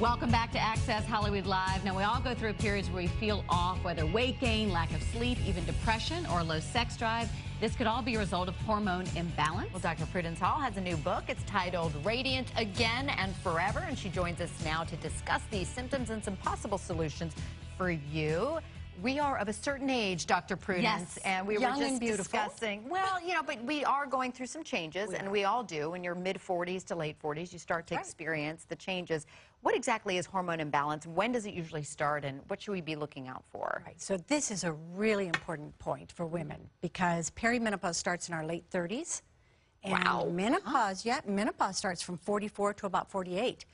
Welcome back to Access Hollywood Live. Now, we all go through periods where we feel off, whether weight gain, lack of sleep, even depression, or low sex drive. This could all be a result of hormone imbalance. Well, Dr. Prudence Hall has a new book. It's titled Radiant Again and Forever, and she joins us now to discuss these symptoms and some possible solutions for you. We are of a certain age, Dr. Prudence, yes. And we Young were just and beautiful. discussing, well, you know, but we are going through some changes, and we all do. In your mid-40s to late 40s, you start to experience the changes. What exactly is hormone imbalance? When does it usually start, and what should we be looking out for? Right, so this is a really important point for women because perimenopause starts in our late 30s. And wow. Menopause, menopause starts from 44 to about 48.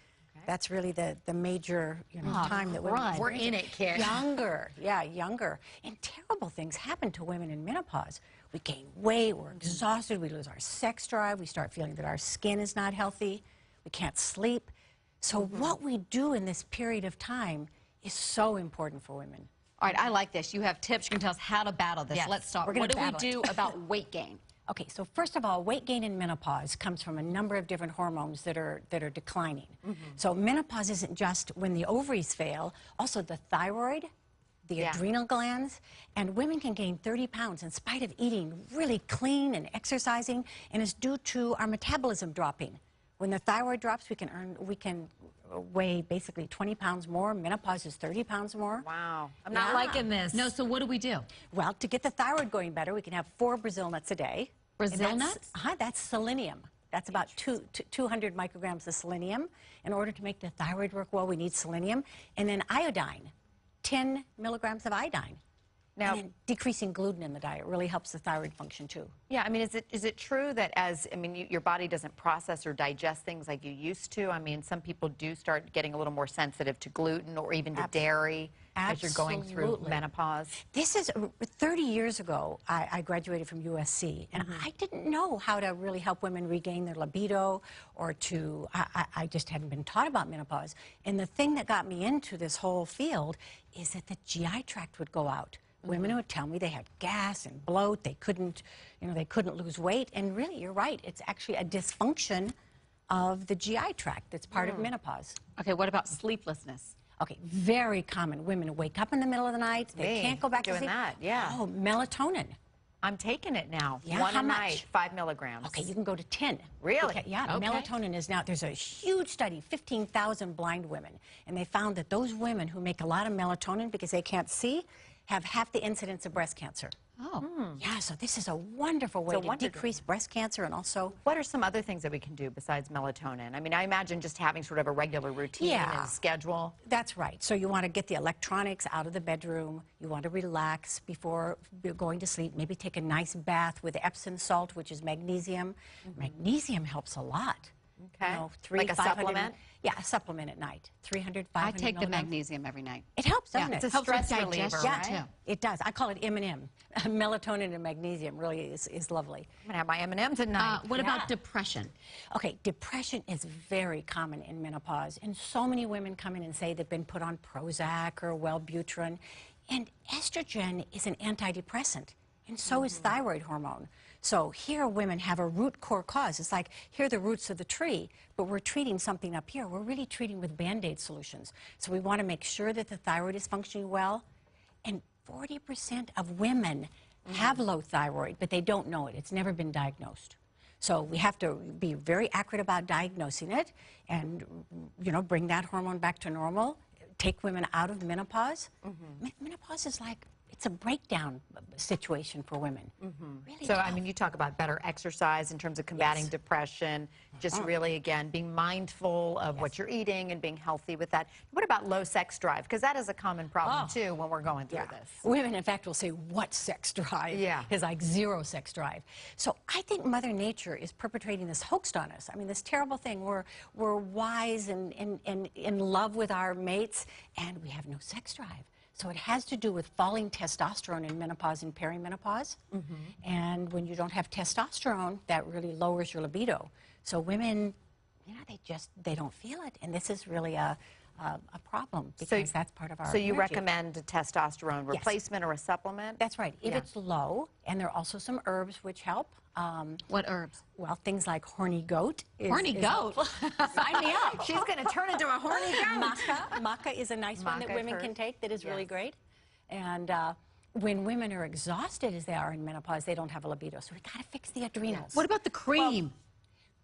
That's really the major time that women... We're in it, kid. Younger, younger. And terrible things happen to women in menopause. We gain weight, we're exhausted, we lose our sex drive, we start feeling that our skin is not healthy, we can't sleep. So what we do in this period of time is so important for women. All right, I like this. You have tips. You can tell us how to battle this. Yes, Let's start. we're gonna What do we do about weight gain? Okay, so first of all, weight gain in menopause comes from a number of different hormones that are declining. So menopause isn't just when the ovaries fail, also the thyroid, the adrenal glands, and women can gain 30 pounds in spite of eating really clean and exercising, and it's due to our metabolism dropping. When the thyroid drops, we can weigh basically 20 pounds more. Menopause is 30 pounds more. Wow. I'm not liking this. No, so what do we do? Well, to get the thyroid going better, we can have 4 Brazil nuts a day. Brazil nuts? That's selenium. That's about 200 micrograms of selenium. In order to make the thyroid work well, we need selenium. And then iodine, 10 milligrams of iodine. Now, and then decreasing gluten in the diet really helps the thyroid function too. Yeah, I mean, is it true that your body doesn't process or digest things like you used to? I mean, some people do start getting a little more sensitive to gluten or even to dairy as you're going through menopause. This is 30 years ago, I graduated from USC, and I didn't know how to really help women regain their libido or to, I just hadn't been taught about menopause. And the thing that got me into this whole field is that the GI tract would go out. Women would tell me they had gas and bloat, they couldn't lose weight, and really, you're right, it's actually a dysfunction of the GI tract that's part of menopause. Okay, what about sleeplessness? Okay, very common. Women wake up in the middle of the night, they can't go back to sleep. That, yeah. Oh, melatonin. I'm taking it now. Yeah, One how a much? night, 5 milligrams. Okay, you can go to 10. Really? Okay, yeah, okay. Melatonin is now, there's a huge study, 15,000 blind women, and they found that those women who make a lot of melatonin because they can't see have half the incidence of breast cancer. Oh. Yeah, so this is a wonderful way to decrease breast cancer and also... What are some other things that we can do besides melatonin? I mean, I imagine just having sort of a regular routine and schedule. That's right. So you want to get the electronics out of the bedroom. You want to relax before going to sleep. Maybe take a nice bath with Epsom salt, which is magnesium. Magnesium helps a lot. Okay. You know, like a supplement? Yeah, a supplement at night. 300, 500 I take the milligrams. magnesium every night. It helps, doesn't it? It's a stress reliever, right? right? It does. I call it M&M. Melatonin and magnesium really is lovely. I'm going to have my M&Ms at night. What about depression? Okay, depression is very common in menopause, and so many women come in and say they've been put on Prozac or Wellbutrin, and estrogen is an antidepressant, and so is thyroid hormone. So here women have a root core cause. It's like, here are the roots of the tree, but we're treating something up here. We're really treating with Band-Aid solutions. So we want to make sure that the thyroid is functioning well, and 40% of women have low thyroid, but they don't know it. It's never been diagnosed. So we have to be very accurate about diagnosing it and, bring that hormone back to normal, take women out of menopause. Menopause is like, it's a breakdown situation for women. Really so, tough. I mean, you talk about better exercise in terms of combating depression, just really, again, being mindful of what you're eating and being healthy with that. What about low sex drive? Because that is a common problem, too, when we're going through this. Women, in fact, will say, what sex drive? Is like 0 sex drive. So I think Mother Nature is perpetrating this hoax on us. I mean, this terrible thing. We're wise and in love with our mates, and we have no sex drive. So it has to do with falling testosterone in menopause and perimenopause. And when you don't have testosterone, that really lowers your libido. So women, they don't feel it. And this is really a a problem because that's part of our So you energy. recommend a testosterone replacement or a supplement? That's right. If it's low, and there are also some herbs which help. What herbs? Well, things like horny goat. Horny goat? Sign me up. She's going to turn into a horny goat. Maca is a nice one that women can take that is really great. And when women are exhausted as they are in menopause, they don't have a libido. So we got to fix the adrenals. What about the cream?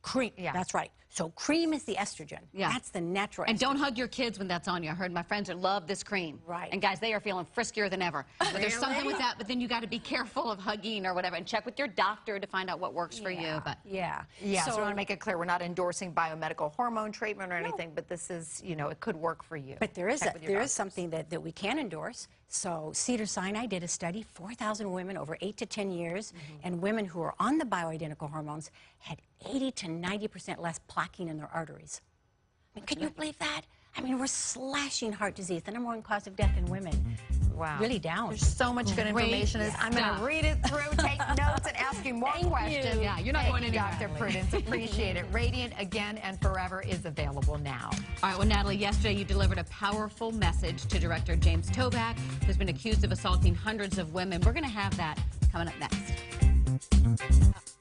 Cream, that's right. So cream is the estrogen. Yeah. That's the natural And estrogen. don't hug your kids when that's on you. I heard my friends that love this cream. Right. And guys, they are feeling friskier than ever. But there's something with that, but then you got to be careful of hugging or whatever and check with your doctor to find out what works for you. But Yeah. So we want to make it clear, we're not endorsing biomedical hormone treatment or anything, but this is, you know, it could work for you. But there is Check with your doctors. something that we can endorse. So Cedars-Sinai did a study, 4,000 women over 8 to 10 years, and women who were on the bioidentical hormones had 80 to 90% less plaquing in their arteries. I mean, can you believe that? I mean, we're slashing heart disease, the #1 cause of death in women. Wow. Really down. There's so much good information. I'm going to read it through, take notes, and ask you more questions. Yeah, you're not going anywhere, Dr. Natalie. Prudence. Appreciate it. Radiant Again and Forever is available now. All right, well, Natalie, yesterday you delivered a powerful message to director James Toback, who's been accused of assaulting hundreds of women. We're going to have that coming up next.